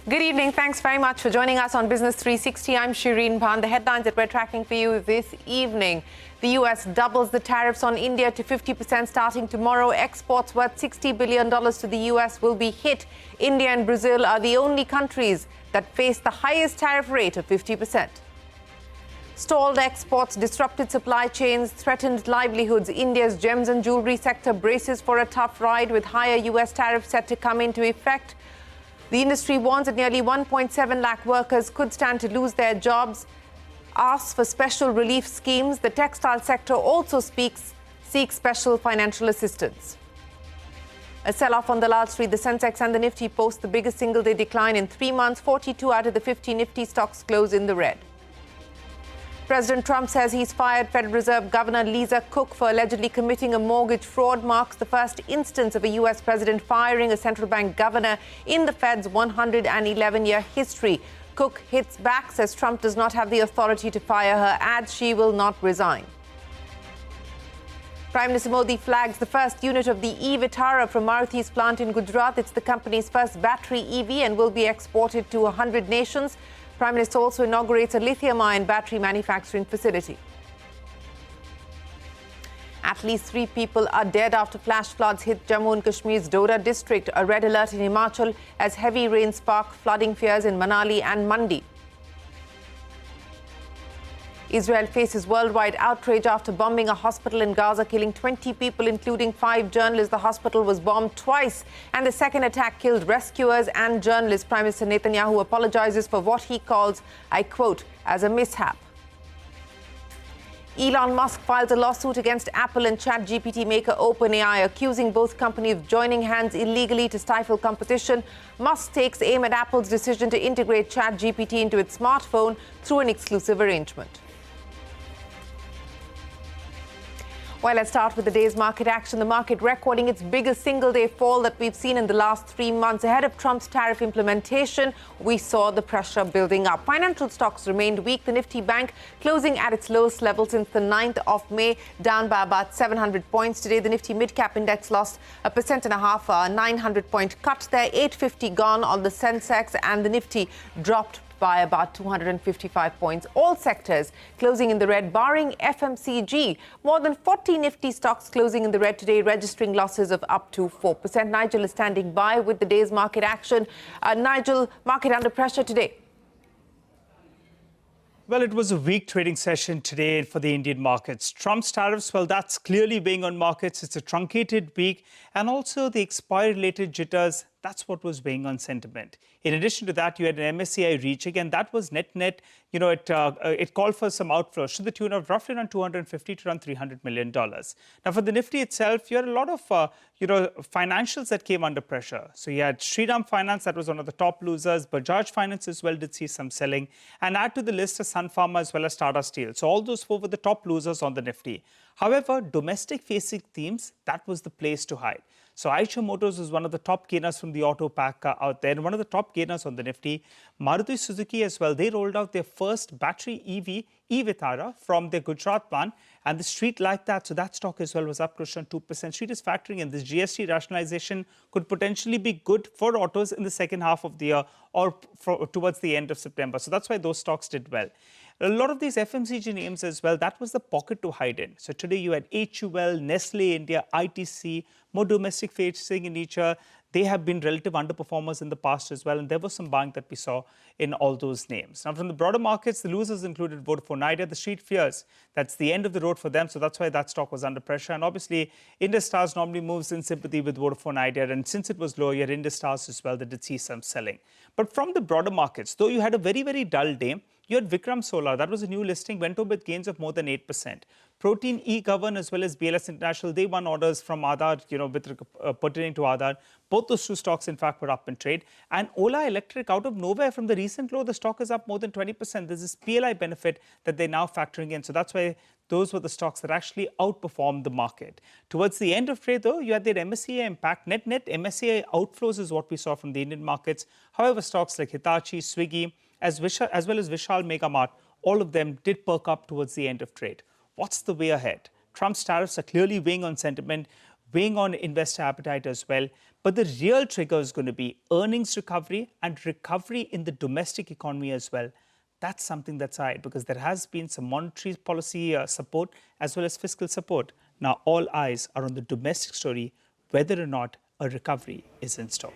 Good evening. Thanks very much for joining us on Business 360. I'm Shireen Bhan. The headlines that we're tracking for you this evening. The U.S. doubles the tariffs on India to 50% starting tomorrow. Exports worth $60 billion to the U.S. will be hit. India and Brazil are the only countries that face the highest tariff rate of 50%. Stalled exports, disrupted supply chains, threatened livelihoods. India's gems and jewellery sector braces for a tough ride with higher U.S. tariffs set to come into effect. The industry warns that nearly 1.7 lakh workers could stand to lose their jobs, asks for special relief schemes. The textile sector also seeks special financial assistance. A sell-off on Dalal Street. The Sensex and the Nifty post the biggest single-day decline in 3 months. 42 out of the 50 Nifty stocks close in the red. President Trump says he's fired Federal Reserve Governor Lisa Cook for allegedly committing a mortgage fraud. Marks the first instance of a U.S. president firing a central bank governor in the Fed's 111-year history. Cook hits back, says Trump does not have the authority to fire her, adds she will not resign. Prime Minister Modi flags the first unit of the E-Vitara from Maruti's plant in Gujarat. It's the company's first battery EV and will be exported to 100 nations. Prime Minister also inaugurates a lithium-ion battery manufacturing facility. At least 3 people are dead after flash floods hit Jammu and Kashmir's Dora district. A red alert in Himachal as heavy rain sparked flooding fears in Manali and Mandi. Israel faces worldwide outrage after bombing a hospital in Gaza, killing 20 people, including 5 journalists. The hospital was bombed twice, and the second attack killed rescuers and journalists. Prime Minister Netanyahu apologizes for what he calls, I quote, as a mishap. Elon Musk files a lawsuit against Apple and ChatGPT maker OpenAI, accusing both companies of joining hands illegally to stifle competition. Musk takes aim at Apple's decision to integrate ChatGPT into its smartphone through an exclusive arrangement. Well, let's start with the day's market action. The market recording its biggest single-day fall that we've seen in the last 3 months. Ahead of Trump's tariff implementation, we saw the pressure building up. Financial stocks remained weak. The Nifty Bank closing at its lowest level since the 9th of May, down by about 700 points. Today, the Nifty Mid-Cap Index lost 1.5%, a 900-point cut there. 850 gone on the Sensex, and the Nifty dropped by about 255 points. All sectors closing in the red, barring FMCG. More than 40 Nifty stocks closing in the red today, registering losses of up to 4%. Nigel is standing by with the day's market action. Nigel, market under pressure today. Well, it was a weak trading session today for the Indian markets. Trump's tariffs, well, that's clearly weighing on markets. It's a truncated week. And also the expiry-related jitters, that's what was weighing on sentiment. In addition to that, you had an MSCI reaching, and that was net-net, it called for some outflows to the tune of roughly around 250 to around $300 million. Now, for the Nifty itself, you had a lot of, financials that came under pressure. So you had Shriram Finance, that was one of the top losers. Bajaj Finance as well did see some selling. And add to the list of Sun Pharma as well as Tata Steel. So all those 4 were the top losers on the Nifty. However, domestic-facing themes, that was the place to hide. So Eicher Motors was one of the top gainers from the auto pack out there, and one of the top gainers on the Nifty. Maruti Suzuki as well, they rolled out their first battery EV, E-Vitara, from their Gujarat plant, and the street liked that, so that stock as well was up close to 2%. Street is factoring in this GST rationalization could potentially be good for autos in the second half of the year or towards the end of September. So that's why those stocks did well. A lot of these FMCG names as well, that was the pocket to hide in. So today you had HUL, Nestle India, ITC, more domestic facing in nature. They have been relative underperformers in the past as well, and there was some buying that we saw in all those names. Now, from the broader markets, the losers included Vodafone Idea. The street fears that's the end of the road for them, so that's why that stock was under pressure. And obviously, Indus Towers normally moves in sympathy with Vodafone Idea, and since it was low, you had Indus Towers as well that did see some selling. But from the broader markets, though you had a very, very dull day, you had Vikram Solar, that was a new listing, went over with gains of more than 8%. Protein E-Govern as well as BLS International, they won orders from Aadhaar, pertaining to Aadhaar. Both those 2 stocks, in fact, were up in trade. And Ola Electric, out of nowhere, from the recent low, the stock is up more than 20%. There's this PLI benefit that they're now factoring in. So that's why those were the stocks that actually outperformed the market. Towards the end of trade, though, you had their MSCI impact. Net MSCI outflows is what we saw from the Indian markets. However, stocks like Hitachi, Swiggy, as well as Vishal Mega Mart, all of them did perk up towards the end of trade. What's the way ahead? Trump's tariffs are clearly weighing on sentiment. weighing on investor appetite as well. But the real trigger is going to be earnings recovery and recovery in the domestic economy as well. That's something that's high because there has been some monetary policy support as well as fiscal support. Now, all eyes are on the domestic story, whether or not a recovery is in store.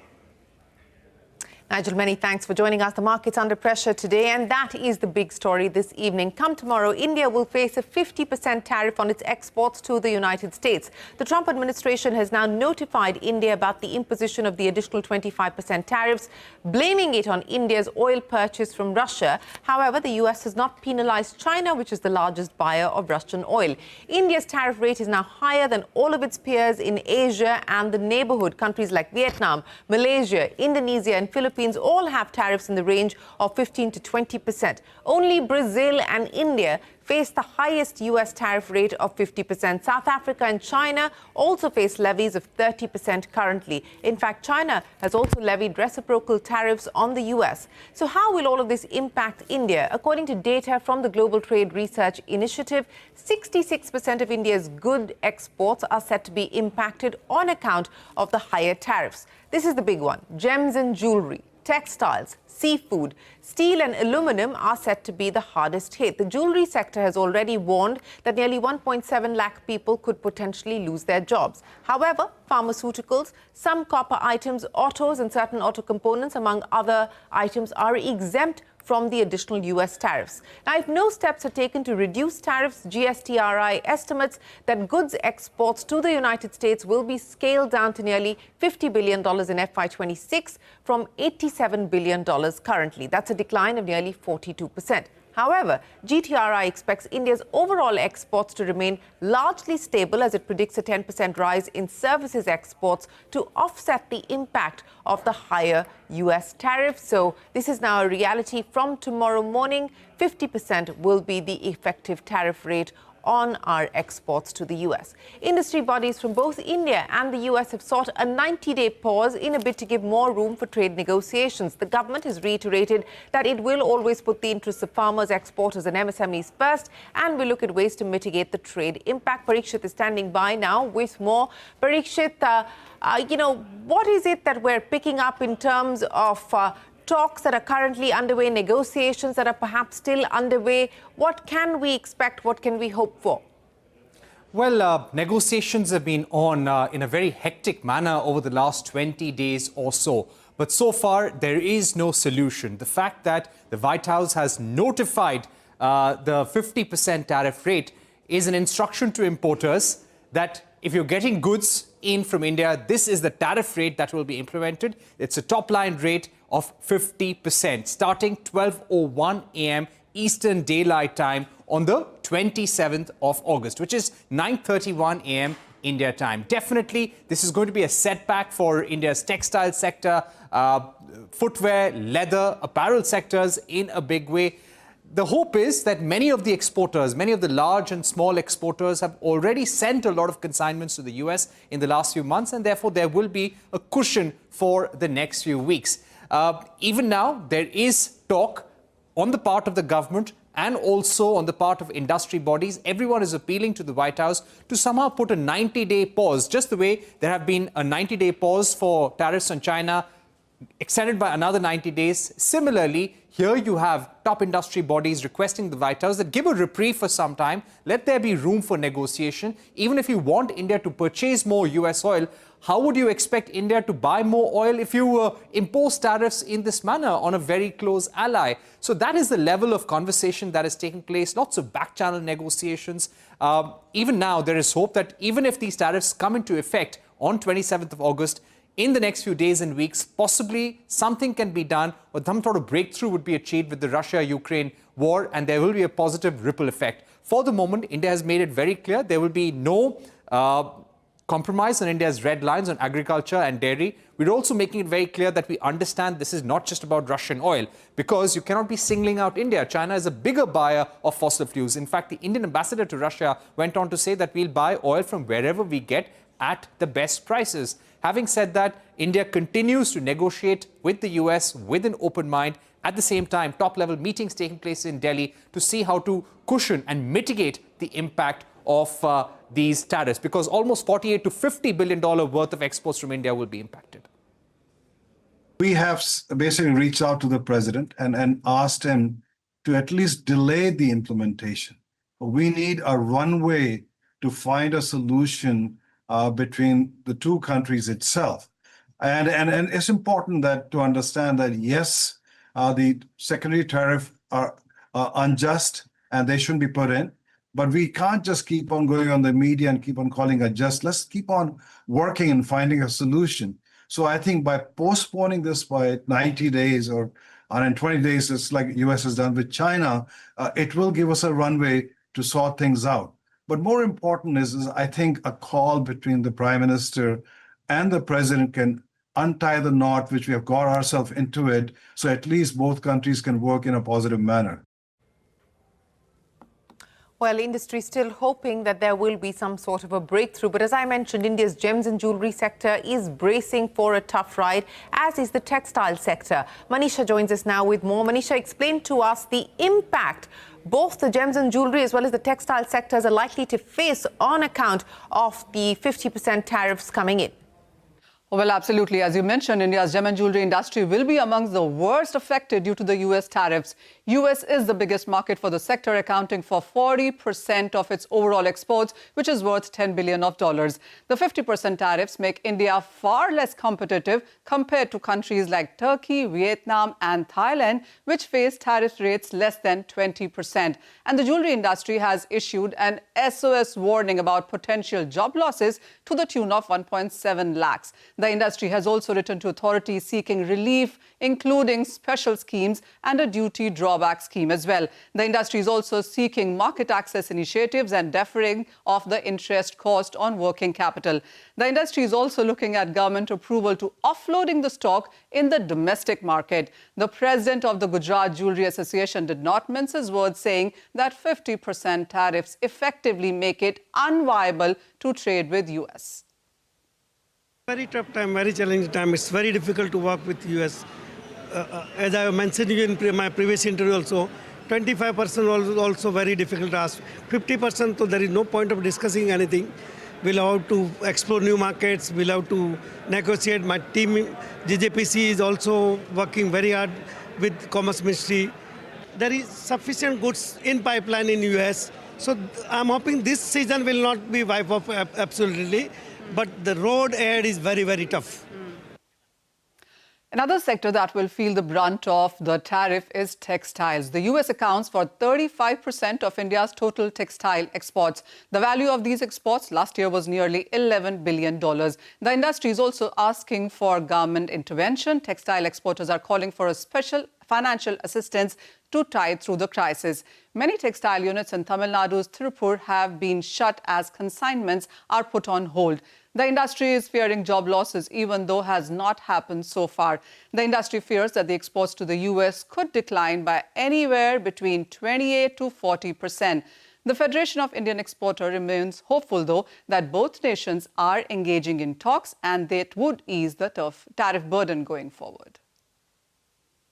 Nigel, many thanks for joining us. The market's under pressure today, and that is the big story this evening. Come tomorrow, India will face a 50% tariff on its exports to the United States. The Trump administration has now notified India about the imposition of the additional 25% tariffs, blaming it on India's oil purchase from Russia. However, the US has not penalized China, which is the largest buyer of Russian oil. India's tariff rate is now higher than all of its peers in Asia and the neighborhood. Countries like Vietnam, Malaysia, Indonesia and Philippines all have tariffs in the range of 15 to 20%. Only Brazil and India face the highest US tariff rate of 50%. South Africa and China also face levies of 30% currently. In fact, China has also levied reciprocal tariffs on the US. So how will all of this impact India? According to data from the Global Trade Research Initiative, 66% of India's good exports are set to be impacted on account of the higher tariffs. This is the big one. Gems and jewellery, textiles, seafood, steel and aluminum are set to be the hardest hit. The jewellery sector has already warned that nearly 1.7 lakh people could potentially lose their jobs. However, pharmaceuticals, some copper items, autos and certain auto components, among other items, are exempt from the additional US tariffs. Now, if no steps are taken to reduce tariffs, GSTRI estimates that goods exports to the United States will be scaled down to nearly $50 billion in FY26 from $87 billion currently. That's a decline of nearly 42%. However, GTRI expects India's overall exports to remain largely stable as it predicts a 10% rise in services exports to offset the impact of the higher US tariffs. So this is now a reality. From tomorrow morning, 50% will be the effective tariff rate on our exports to the US. Industry bodies from both India and the US have sought a 90-day pause in a bid to give more room for trade negotiations. The government has reiterated that it will always put the interests of farmers, exporters and MSMEs first and will look at ways to mitigate the trade impact. Parikshit is standing by now with more. Parikshit, what is it that we're picking up in terms of talks that are currently underway, negotiations that are perhaps still underway? What can we expect? What can we hope for? Well, negotiations have been on in a very hectic manner over the last 20 days or so. But so far, there is no solution. The fact that the White House has notified the 50% tariff rate is an instruction to importers that if you're getting goods in from India, this is the tariff rate that will be implemented. It's a top-line rate of 50%, starting 12:01 a.m. Eastern Daylight Time on the 27th of August, which is 9:31 a.m. India time. Definitely, this is going to be a setback for India's textile sector, footwear, leather, apparel sectors in a big way. The hope is that many of the exporters, many of the large and small exporters have already sent a lot of consignments to the US in the last few months, and therefore there will be a cushion for the next few weeks. Even now, there is talk on the part of the government and also on the part of industry bodies. Everyone is appealing to the White House to somehow put a 90-day pause, just the way there have been a 90-day pause for tariffs on China, extended by another 90 days. Similarly, here you have top industry bodies requesting the White House that give a reprieve for some time. Let there be room for negotiation. Even if you want India to purchase more US oil, how would you expect India to buy more oil if you impose tariffs in this manner on a very close ally? So that is the level of conversation that is taking place. Lots of back-channel negotiations. Even now, there is hope that even if these tariffs come into effect on 27th of August, in the next few days and weeks, possibly something can be done or some sort of breakthrough would be achieved with the Russia-Ukraine war, and there will be a positive ripple effect. For the moment, India has made it very clear there will be no compromise on India's red lines on agriculture and dairy. We're also making it very clear that we understand this is not just about Russian oil, because you cannot be singling out India. China is a bigger buyer of fossil fuels. In fact, the Indian ambassador to Russia went on to say that we'll buy oil from wherever we get at the best prices. Having said that, India continues to negotiate with the US with an open mind. At the same time, top-level meetings taking place in Delhi to see how to cushion and mitigate the impact of these tariffs? Because almost $48 to $50 billion worth of exports from India will be impacted. We have basically reached out to the president and asked him to at least delay the implementation. We need a runway to find a solution between the two countries itself. And it's important that to understand that, yes, the secondary tariff are unjust and they shouldn't be put in. But we can't just keep on going on the media and keep on calling it just. Let's keep on working and finding a solution. So I think by postponing this by 90 days or 120 days, it's like US has done with China, it will give us a runway to sort things out. But more important is I think a call between the Prime Minister and the President can untie the knot which we have got ourselves into it, so at least both countries can work in a positive manner. Well, industry still hoping that there will be some sort of a breakthrough. But as I mentioned, India's gems and jewellery sector is bracing for a tough ride, as is the textile sector. Manisha joins us now with more. Manisha, explain to us the impact both the gems and jewellery as well as the textile sectors are likely to face on account of the 50% tariffs coming in. Well, absolutely. As you mentioned, India's gem and jewellery industry will be among the worst affected due to the US tariffs. US is the biggest market for the sector, accounting for 40% of its overall exports, which is worth $10 billion. The 50% tariffs make India far less competitive compared to countries like Turkey, Vietnam and Thailand, which face tariff rates less than 20%. And the jewellery industry has issued an SOS warning about potential job losses to the tune of 1.7 lakhs. The industry has also written to authorities seeking relief, including special schemes and a duty drawback scheme as well. The industry is also seeking market access initiatives and deferring of the interest cost on working capital. The industry is also looking at government approval to offloading the stock in the domestic market. The president of the Gujarat Jewellery Association did not mince his words, saying that 50% tariffs effectively make it unviable to trade with US. Very tough time, very challenging time. It's very difficult to work with US. As I mentioned in my previous interview also, 25% was also very difficult to ask. 50%, so there is no point of discussing anything. We'll have to explore new markets. We'll have to negotiate. My team, JJPC, is also working very hard with Commerce Ministry. There is sufficient goods in pipeline in US. So I'm hoping this season will not be wiped off absolutely. But the road ahead is very, very tough. Another sector that will feel the brunt of the tariff is textiles. The US accounts for 35% of India's total textile exports. The value of these exports last year was nearly $11 billion. The industry is also asking for government intervention. Textile exporters are calling for a special financial assistance to tide through the crisis. Many textile units in Tamil Nadu's Tirupur have been shut as consignments are put on hold. The industry is fearing job losses, even though has not happened so far. The industry fears that the exports to the US could decline by anywhere between 28 to 40%. The Federation of Indian Exporters remains hopeful, though, that both nations are engaging in talks and that would ease the tough tariff burden going forward.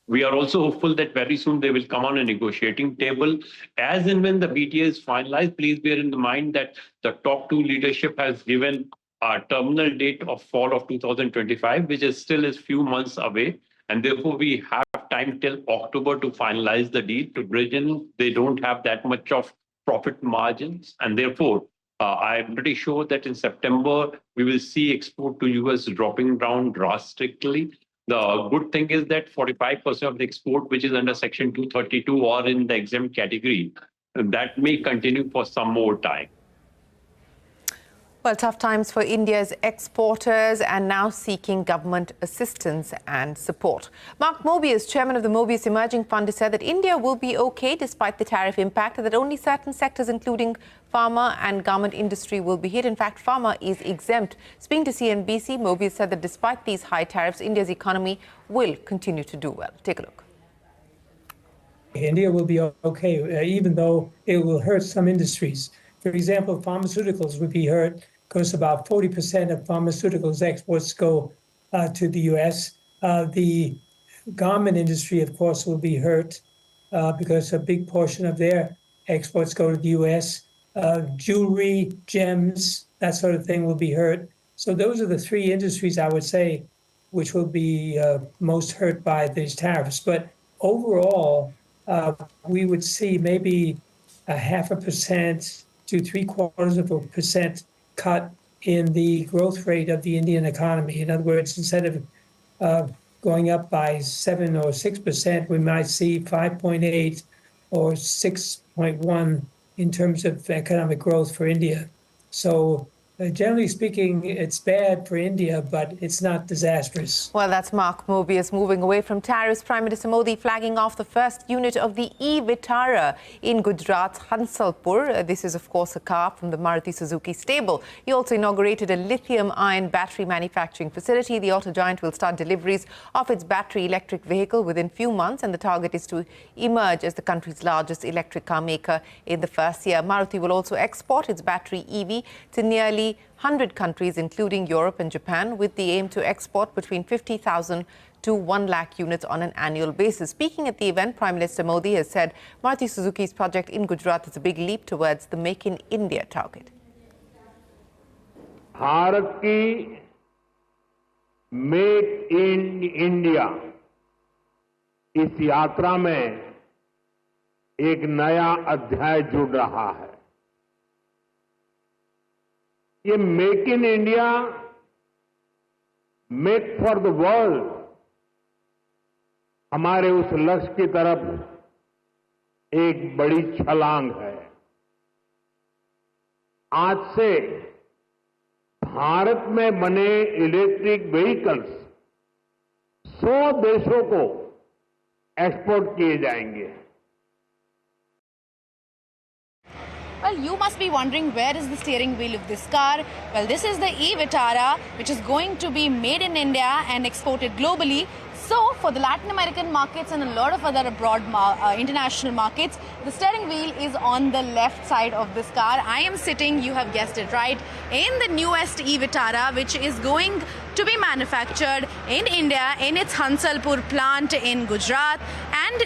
We are also hopeful that very soon they will come on a negotiating table. As and when the BTA is finalized, please bear in mind that the top two leadership has given a terminal date of fall of 2025, which is still a few months away. And therefore, we have time till October to finalize the deal. To bridge in, they don't have that much of profit margins. And therefore, I'm pretty sure that in September, we will see export to US dropping down drastically. The good thing is that 45% of the export, which is under Section 232 or in the exempt category, that may continue for some more time. Well, tough times for India's exporters and now seeking government assistance and support. Mark Mobius, chairman of the Mobius Emerging Fund, has said that India will be okay despite the tariff impact and that only certain sectors, including pharma and garment industry, will be hit. In fact, pharma is exempt. Speaking to CNBC, Mobius said that despite these high tariffs, India's economy will continue to do well. Take a look. India will be okay, even though it will hurt some industries. For example, pharmaceuticals would be hurt because about 40% of pharmaceuticals exports go to the US. The garment industry, of course, will be hurt because a big portion of their exports go to the US. jewelry, gems, that sort of thing will be hurt. So those are the three industries, I would say, which will be most hurt by these tariffs. But overall, we would see maybe 0.5% to 0.75% cut in the growth rate of the Indian economy. In other words, instead of going up by 7 or 6%, we might see 5.8 or 6.1 in terms of economic growth for India. So generally speaking, it's bad for India, but it's not disastrous. Well, that's Mark Mobius. Moving away from tariffs, Prime Minister Modi flagging off the first unit of the E-Vitara in Gujarat's Hansalpur. This is, of course, a car from the Maruti Suzuki stable. He also inaugurated a lithium-ion battery manufacturing facility. The auto giant will start deliveries of its battery electric vehicle within few months, and the target is to emerge as the country's largest electric car maker in the first year. Maruti will also export its battery EV to nearly 100 countries, including Europe and Japan, with the aim to export between 50,000 to 1 lakh units on an annual basis. Speaking at the event, Prime Minister Modi has said Maruti Suzuki's project in Gujarat is a big leap towards the Make in India target. Bharat की make in India इस यात्रा में एक नया अध्याय जुड़ रहा है। ये make in India, make for the world हमारे उस लक्ष्य की तरफ एक बड़ी छलांग है। आज से भारत में बने इलेक्ट्रिक व्हीकल्स 100 देशों को एक्सपोर्ट किए जाएंगे। Well, you must be wondering, where is the steering wheel of this car? Well, this is the E-Vitara, which is going to be made in India and exported globally. So, for the Latin American markets and a lot of other abroad international markets, the steering wheel is on the left side of this car. I am sitting, you have guessed it right, in the newest E-Vitara, which is going to be manufactured in India in its Hansalpur plant in Gujarat, and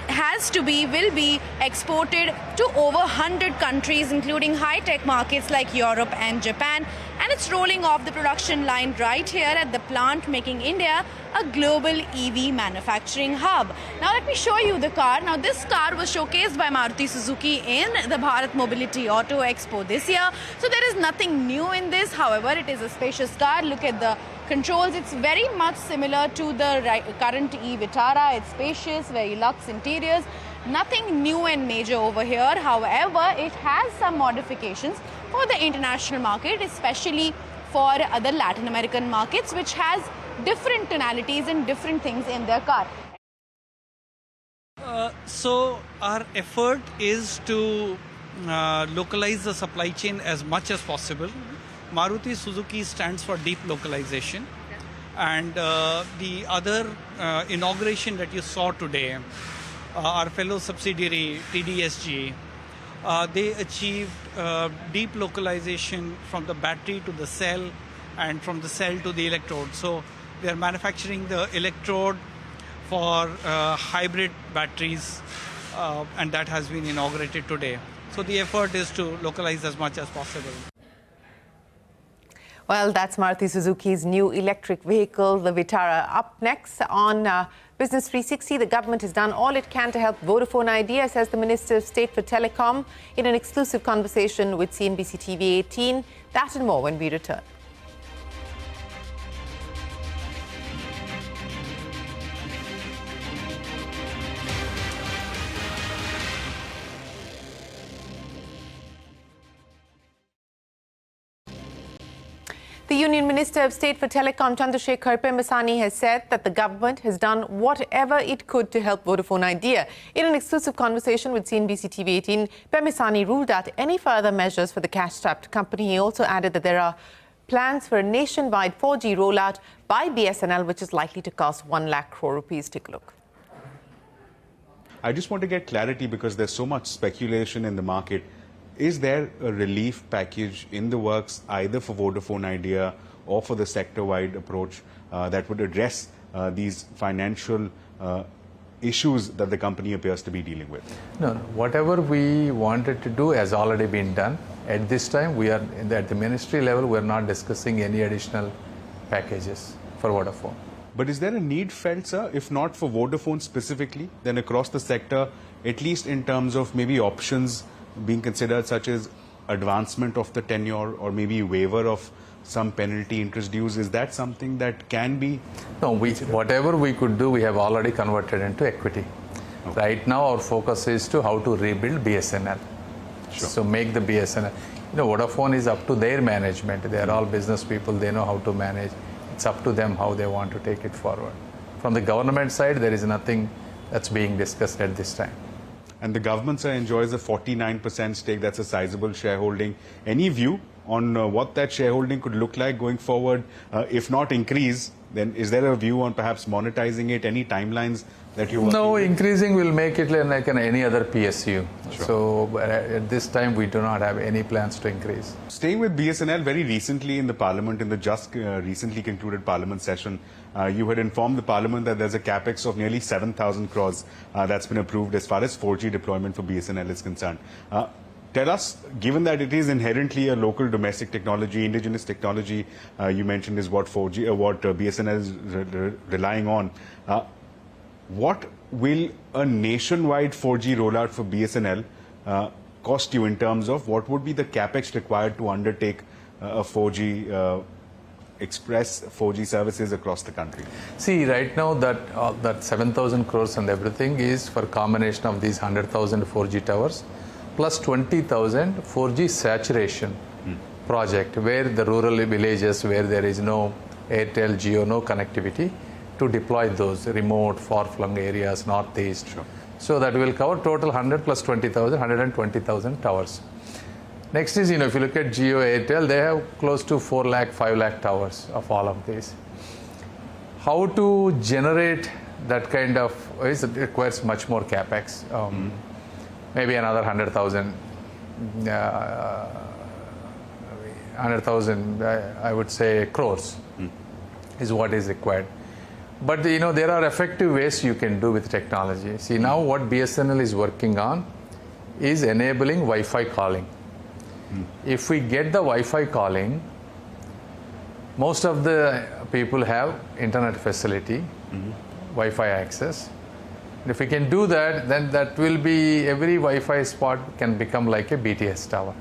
will be exported to over 100 countries, including high-tech markets like Europe and Japan. And it's rolling off the production line right here at the plant, making India a global EV manufacturing hub. Now let me show you the car. Now this car was showcased by Maruti Suzuki in the Bharat Mobility Auto Expo this year. So there is nothing new in this. However, it is a spacious car. Look at the controls. It's very much similar to the current E-Vitara. It's spacious, very luxe interiors. Nothing new and major over here. However, it has some modifications for the international market, especially for other Latin American markets, which has different tonalities and different things in their car. So our effort is to localize the supply chain as much as possible. Maruti Suzuki stands for deep localization. And the other inauguration that you saw today, our fellow subsidiary TDSG, they achieved deep localization from the battery to the cell and from the cell to the electrode. So they are manufacturing the electrode for hybrid batteries, and that has been inaugurated today. So the effort is to localize as much as possible. Well, that's Maruti Suzuki's new electric vehicle, the Vitara. Up next on Business 360, the government has done all it can to help Vodafone Idea, says the Minister of State for Telecom in an exclusive conversation with CNBC-TV18. That and more when we return. The Union Minister of State for Telecom, Pemmisani, has said that the government has done whatever it could to help Vodafone Idea. In an exclusive conversation with CNBC-TV18, Pemmisani ruled out any further measures for the cash-strapped company. He also added that there are plans for a nationwide 4G rollout by BSNL, which is likely to cost 1 lakh crore rupees. Take a look. I just want to get clarity because there's so much speculation in the market. Is there a relief package in the works either for Vodafone Idea or for the sector-wide approach that would address these financial issues that the company appears to be dealing with? No, whatever we wanted to do has already been done. At this time, we are at the ministry level, we are not discussing any additional packages for Vodafone. But is there a need felt, sir, if not for Vodafone specifically, then across the sector, at least in terms of maybe options being considered, such as advancement of the tenure or maybe waiver of some penalty interest dues? Is that something that can be? No, whatever we could do, we have already converted into equity. Okay. Right now, our focus is to how to rebuild BSNL. Sure. So make the BSNL. Vodafone is up to their management. They are all business people. They know how to manage. It's up to them how they want to take it forward. From the government side, there is nothing that's being discussed at this time. And the government, sir, enjoys a 49% stake. That's a sizable shareholding. Any view on what that shareholding could look like going forward? If not increase, then is there a view on perhaps monetizing it? Any timelines that you? No, increasing will make it like any other PSU. Sure. So at this time, we do not have any plans to increase. Staying with BSNL, very recently in the Parliament, in the just recently concluded Parliament session, you had informed the Parliament that there's a capex of nearly 7,000 crores that's been approved as far as 4G deployment for BSNL is concerned. Tell us, given that it is inherently a local domestic technology, indigenous technology, you mentioned is what 4G, what BSNL is relying on. What will a nationwide 4G rollout for BSNL cost you in terms of what would be the capex required to undertake a 4G express 4G services across the country? See, right now that 7,000 crores and everything is for combination of these 100,000 4G towers plus 20,000 4G saturation project, where the rural villages where there is no Airtel, Jio, no connectivity, to deploy those remote, far-flung areas, northeast. Sure. So that will cover total 100 plus 20,000, 120,000 towers. Next is, if you look at Jio, Airtel, they have close to 4 lakh, 5 lakh towers of all of these. How to generate that kind of, it requires much more capex. Maybe another 100,000, I would say, crores is what is required. But there are effective ways you can do with technology. See, now what BSNL is working on is enabling Wi-Fi calling. If we get the Wi-Fi calling, most of the people have internet facility, Wi-Fi access. If we can do that, then that will be, every Wi-Fi spot can become like a BTS tower.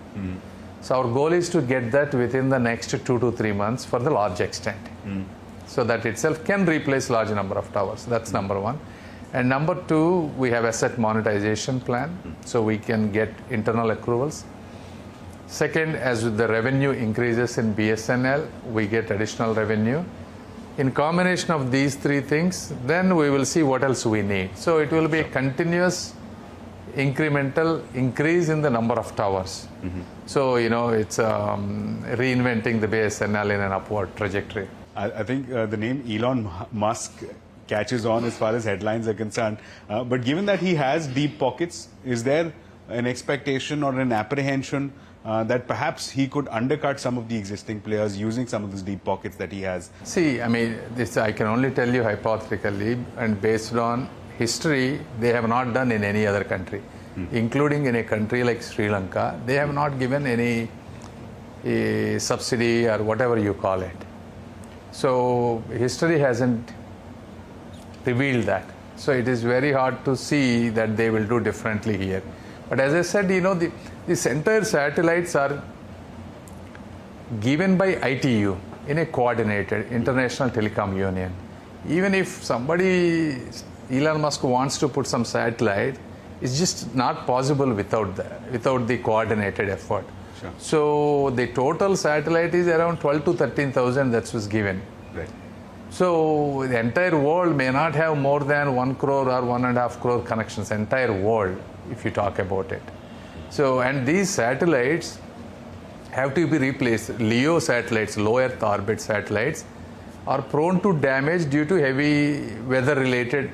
So our goal is to get that within the next 2 to 3 months for the large extent. So that itself can replace large number of towers. That's number one. And number two, we have asset monetization plan, so we can get internal accruals. Second, as the revenue increases in BSNL, we get additional revenue. In combination of these three things, then we will see what else we need. So it will be a continuous incremental increase in the number of towers. So, it's reinventing the BSNL in an upward trajectory. I think the name Elon Musk catches on as far as headlines are concerned. But given that he has deep pockets, is there an expectation or an apprehension that perhaps he could undercut some of the existing players using some of these deep pockets that he has? See, this I can only tell you hypothetically, and based on history, they have not done in any other country, including in a country like Sri Lanka. They have not given any subsidy or whatever you call it. So history hasn't revealed that. So it is very hard to see that they will do differently here. But as I said, these entire satellites are given by ITU in a coordinated International Telecom Union. Even if somebody, Elon Musk, wants to put some satellite, it's just not possible without the coordinated effort. Sure. So the total satellite is around 12 to 13,000 that was given. Right. So the entire world may not have more than 1 crore or 1.5 crore connections, entire world, if you talk about it. So, and these satellites have to be replaced. LEO satellites, low Earth orbit satellites, are prone to damage due to heavy weather-related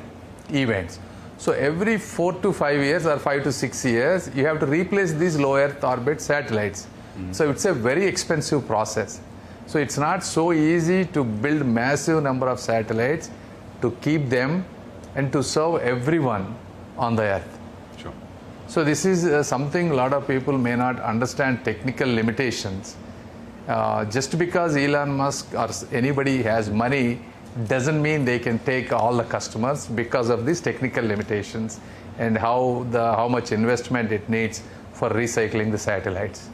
events. So every 4 to 5 years or 5 to 6 years, you have to replace these low Earth orbit satellites. So it's a very expensive process. So it's not so easy to build massive number of satellites to keep them and to serve everyone on the Earth. Sure. So this is something a lot of people may not understand technical limitations. Just because Elon Musk or anybody has money doesn't mean they can take all the customers because of these technical limitations and how much investment it needs for recycling the satellites.